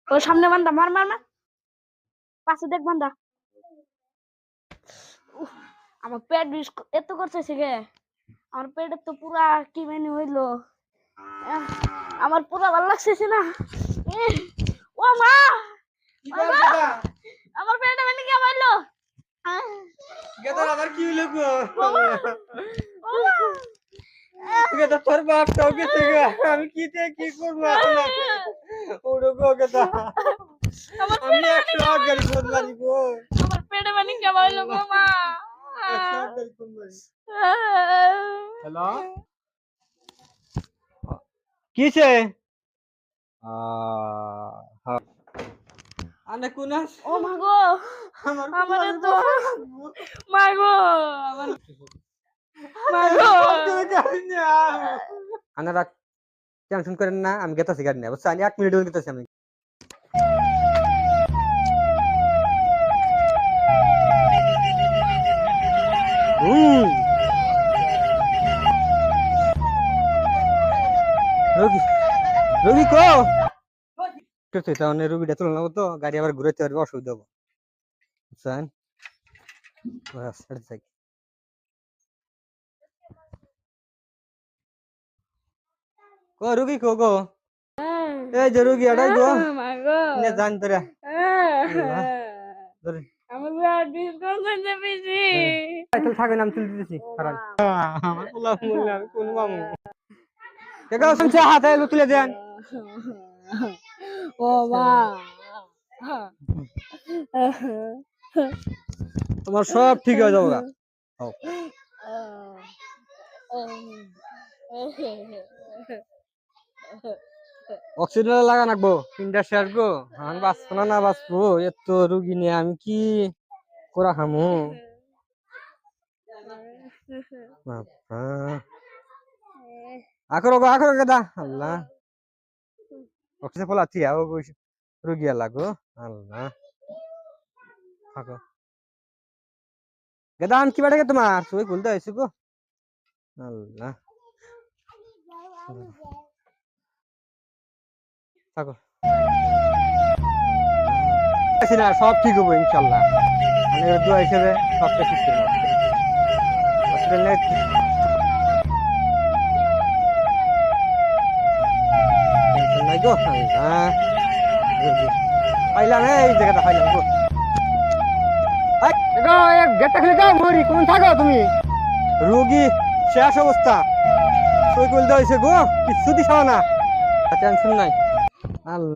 ওর সামনে বান্দা, মার মার মার, পাশে দেখ বান্দা। আমার পেট এত করতেছে গে, আমার পেটের তো পুরা কি মেনু হইলো, আমার পুরা ভালো লাগছে না। ও মা, আমার পেটে মানে কি হইলো? গেদার আবার কি হইলো গো? গেদা তোর বাপ তাও গেছে গো, আমি কি করব এখন? ওড়ো গো গেদা, আমি 100 গাড়ি ফোন মারি গো। আমার পেটে মানে কি হইলো গো মা? 100 গাড়ি ফোন মারি। হ্যালো, কিছে? হ্যাঁ আনে কোনাস? ও মা গো, আমারে তো মা গো, আমার মা গো। আনারা টেনশন করেন না, আমি গেতাছি গাড়ি নিয়ে, বুঝছো? আমি 1 মিনিট গেতাছি আমি। রোগী রোগী কো করতে তাহলে রোগীটা তুলে নেবো তো, গাড়ি আবার ঘুরাইতে পারবে, অসুবিধা হবো, বুঝছেন? বাস ছেড়ে যাই। কো রোগী কো গো, এই যে রোগী এটাই গো, মা গো, নে জান তোরা ধরে আমার ব্লাড ডিসকাউন্ট বেশি। তাহলে থাকেন, আমি তুলে দিতেছি। খারাপ আমার পোলা বললে আমি কোন মামু কে গাও শুনছে, হাতে তুলে দেন। ও মা, তোমার সব ঠিক হয়ে যাবে। অক্সিজেন লাগা রাখবো, তিনটা শেষ গো, আমি বাঁচবো না না বাঁচবো, এত রুগী নিয়ে আমি কি করা খামু? আখরো গো আখরো গেদা, আল্লাহ অক্সিজেন ফলা থিয়া ও রুগী লাগো, আল্লাহ থাকো গেদা। আমি কি বাড়ে তোমার সবাই খুলতে হয়েছে গো, আল্লাহ থাকো না, সব ঠিক হবো ইনশাল্লাহ। আমি দোয়া হিসেবে সবটা ঠিক করে নাই গো, পাইলাম এই জায়গাটা পাইলাম গো। গেটটা খুলে দাও, মরি কোন থাকো তুমি? রোগী শেষ অবস্থা, সই করতে হয়েছে গো, কিছু দিছাও না, টেনশন নাই। আল্লাহ